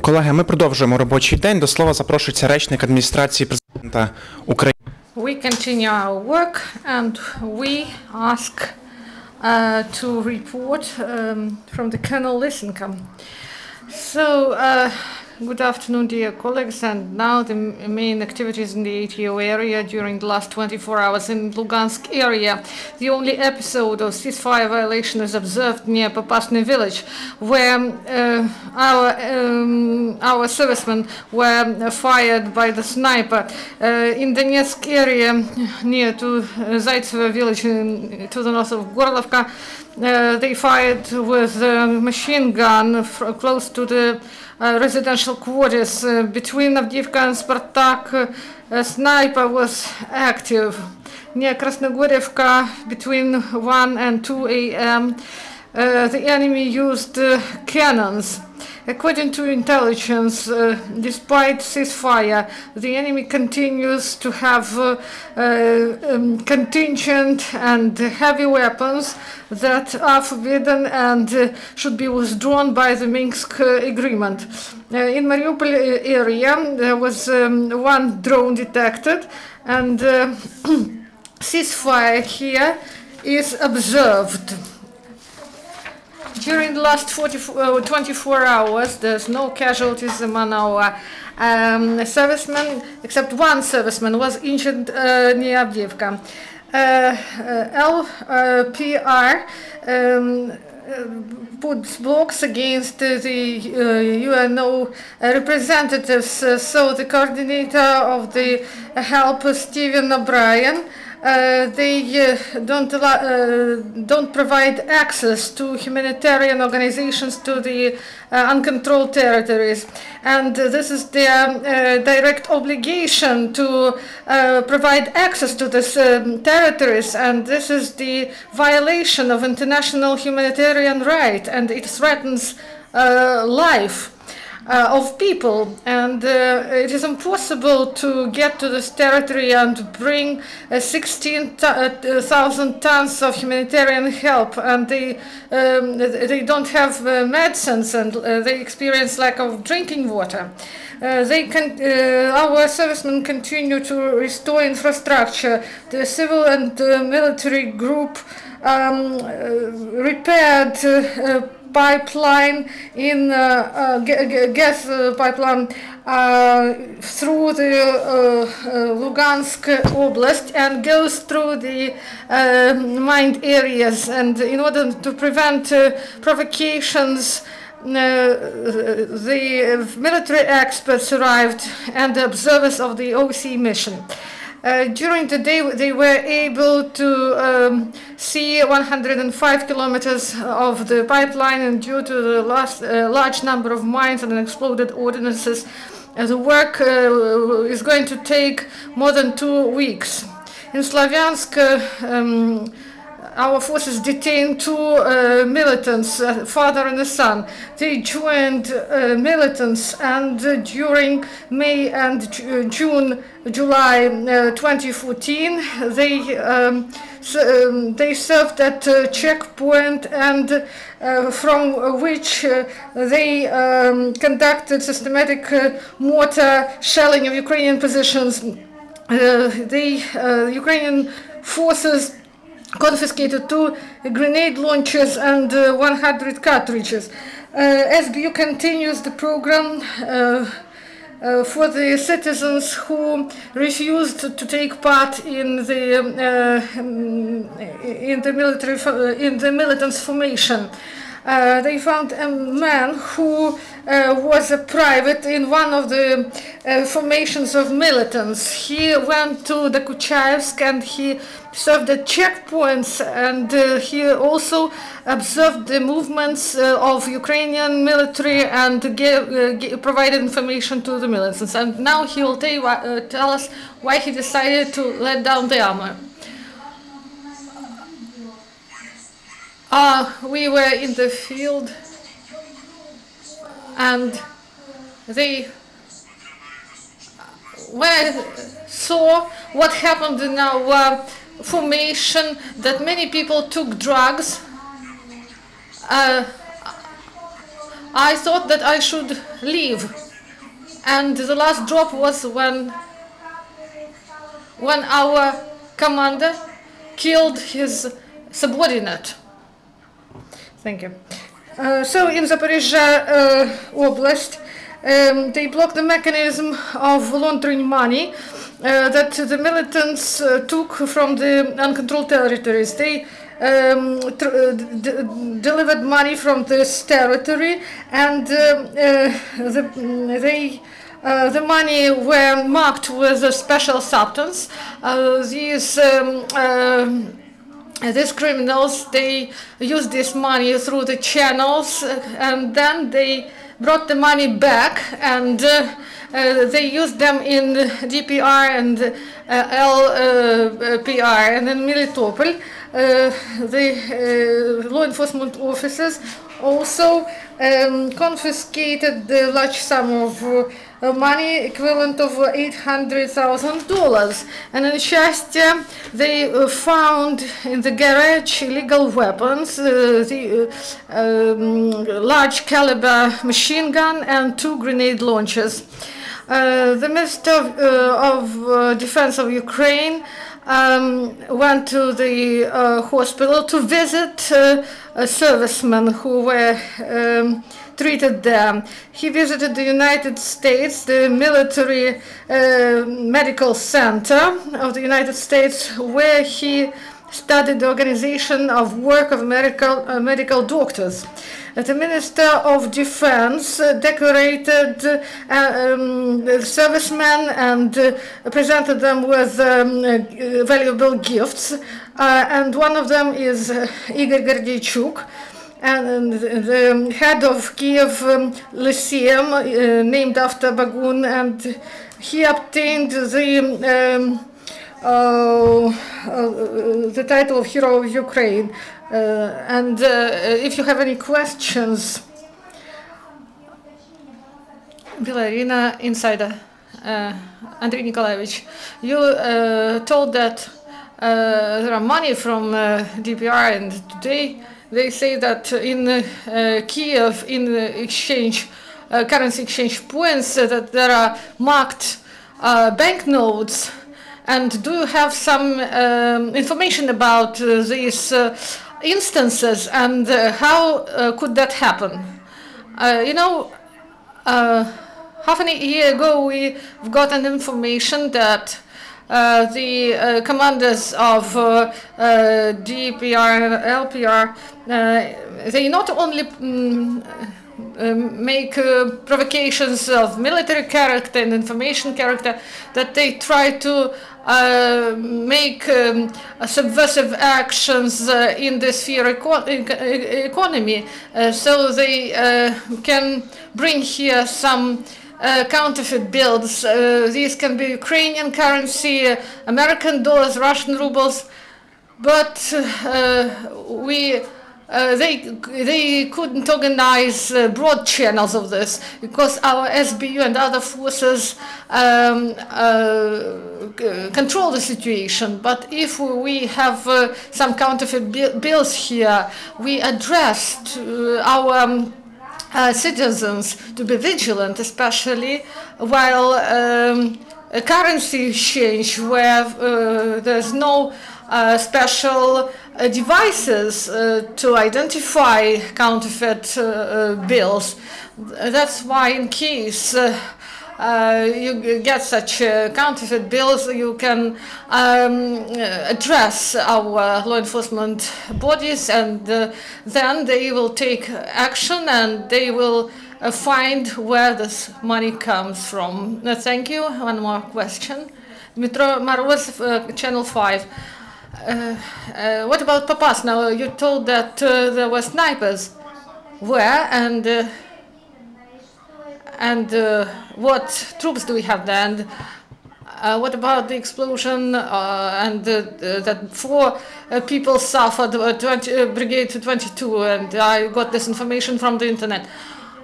Колеги, ми продовжуємо робочий день. До слова запрошується речник адміністрації президента України. We continue our work and we ask to report from the Colonel Lysenko. So, good afternoon, dear colleagues, and now the main activities in the ATO area during the last 24 hours in Lugansk area. The only episode of ceasefire violation is observed near Popasny village, where our servicemen were fired by the sniper. In the Donetsk area, near to Zaitsevo village to the north of Gorlovka, they fired with a machine gun close to the residential quarters. Between Avdiivka and Spartak, a sniper was active. Near Krasnogorivka, between 1 and 2 a.m., the enemy used cannons. According to intelligence, despite ceasefire, the enemy continues to have contingent and heavy weapons that are forbidden and should be withdrawn by the Minsk agreement. In Mariupol area, there was one drone detected, and ceasefire here is observed. During the last 24 hours, there's no casualties among our servicemen, except one serviceman was injured near Avdiivka. LPR put blocks against the UNO representatives, so the coordinator of the help, Stephen O'Brien, they don't provide access to humanitarian organizations to the uncontrolled territories, and this is their direct obligation to provide access to these territories, and this is the violation of international humanitarian right, and it threatens life of people, and it is impossible to get to this territory and bring 16,000 tons of humanitarian help, and they don't have medicines, and they experience lack of drinking water. Our servicemen continue to restore infrastructure. The civil and military group repaired pipeline in gas pipeline through the Lugansk Oblast and goes through the mined areas, and in order to prevent provocations, the military experts arrived and the observers of the OC mission. During the day, they were able to see 105 kilometers of the pipeline, and due to the large number of mines and exploded ordnances, the work is going to take more than 2 weeks. In Slavyansk, our forces detained 2 militants, father and a son. They joined militants, and during May and July 2014, they served at a checkpoint, and from which they conducted systematic mortar shelling of Ukrainian positions. The Ukrainian forces confiscated 2 grenade launchers and 100 cartridges. SBU continues the program for the citizens who refused to take part in the militants' formation. They found a man who was a private in one of the formations of militants. He went to the Kuchayevsk and he served at checkpoints, and he also observed the movements of Ukrainian military and provided information to the militants. And now he will tell us why he decided to let down the armor. We were in the field, and when I saw what happened in our formation, that many people took drugs, I thought that I should leave. And the last drop was when our commander killed his subordinate. Thank you. So in Zaporizhzhia Oblast, they blocked the mechanism of laundering money that the militants took from the uncontrolled territories. They delivered money from this territory, and the money were marked with a special substance. These criminals, they used this money through the channels, and then they brought the money back, and they used them in DPR and LPR. And in Melitopol, the law enforcement officers also confiscated the large sum of money equivalent of $800,000. And in Shastia, they found in the garage illegal weapons, the large caliber machine gun and 2 grenade launchers. The Minister of Defense of Ukraine went to the hospital to visit servicemen who were treated there. He visited the United States, the military medical center of the United States, where he studied the organization of work of medical doctors. The Minister of Defense decorated the servicemen and presented them with valuable gifts. And one of them is Igor Gordichuk, and the head of Kiev Lyceum, named after Bagun, and he obtained the title of Hero of Ukraine. And if you have any questions, Belarina Insider, Andriy Nikolaevich, you told that there are money from DPR, and today they say that in Kiev, in exchange currency exchange points, that there are marked banknotes. And do you have some information about these instances, and how could that happen? You know, half a year ago we've gotten information that the commanders of DPR and LPR, they not only make provocations of military character and information character, that they try to make subversive actions in the sphere economy, so they can bring here some counterfeit bills. These can be Ukrainian currency, American dollars, Russian rubles, but they couldn't organize broad channels of this, because our SBU and other forces control the situation. But if we have some counterfeit bills here, we addressed our citizens to be vigilant, especially while a currency exchange where there's no special devices to identify counterfeit bills. That's why, in case you get such counterfeit bills, you can address our law enforcement bodies, and then they will take action, and they will find where this money comes from. Thank you. One more question. Dmitro Moroz, Channel 5. What about Popasna? You told that there were snipers. Where and what troops do we have then? What about the explosion and that 4 people suffered, Brigade 22, and I got this information from the internet.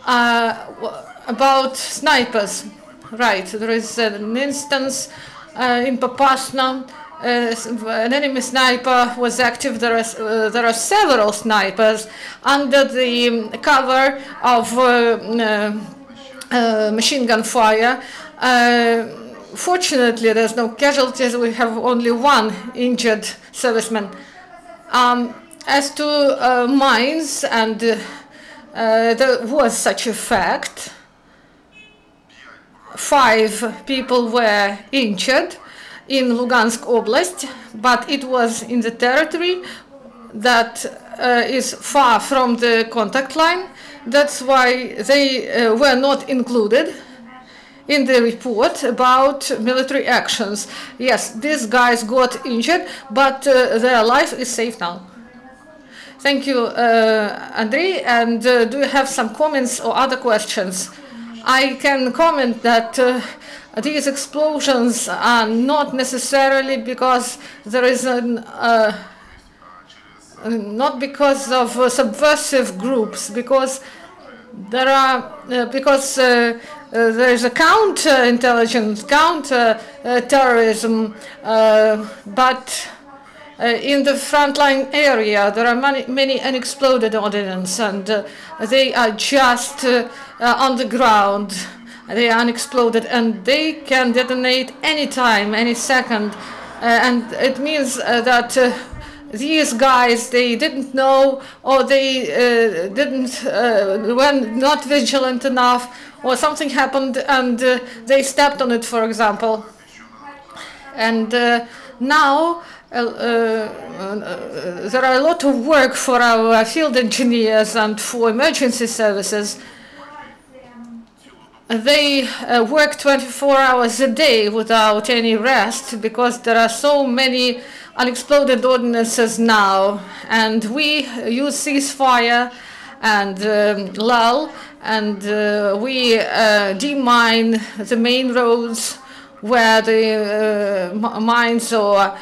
About snipers, right, there is an instance in Popasna an enemy sniper was active. There are several snipers under the cover of machine gun fire. Fortunately, there's no casualties. We have only one injured serviceman. As to mines, and there was such a fact. 5 people were injured in Lugansk Oblast, but it was in the territory that is far from the contact line. That's why they were not included in the report about military actions. Yes, these guys got injured, but their life is safe now. Thank you, Andriy. And do you have some comments or other questions? I can comment that these explosions are not necessarily because there is not because of subversive groups, because there are there is a counter-intelligence, counter-terrorism, but in the frontline area there are many unexploded ordnance, and they are just on the ground. They are unexploded, and they can detonate any time, any second, and it means that these guys, they didn't know, or they were not vigilant enough, or something happened and they stepped on it, for example. And now there are a lot of work for our field engineers and for emergency services. They work 24 hours a day without any rest, because there are so many unexploded ordinances now, and we use ceasefire and lull, and we demine the main roads where the mines or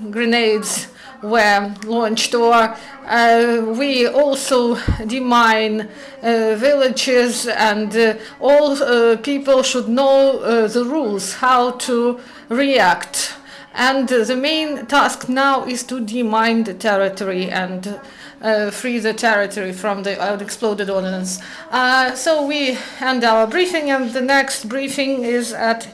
grenades were launched, or we also demine villages, and all people should know the rules, how to react. And the main task now is to demine the territory and free the territory from the unexploded ordnance. So we end our briefing, and the next briefing is at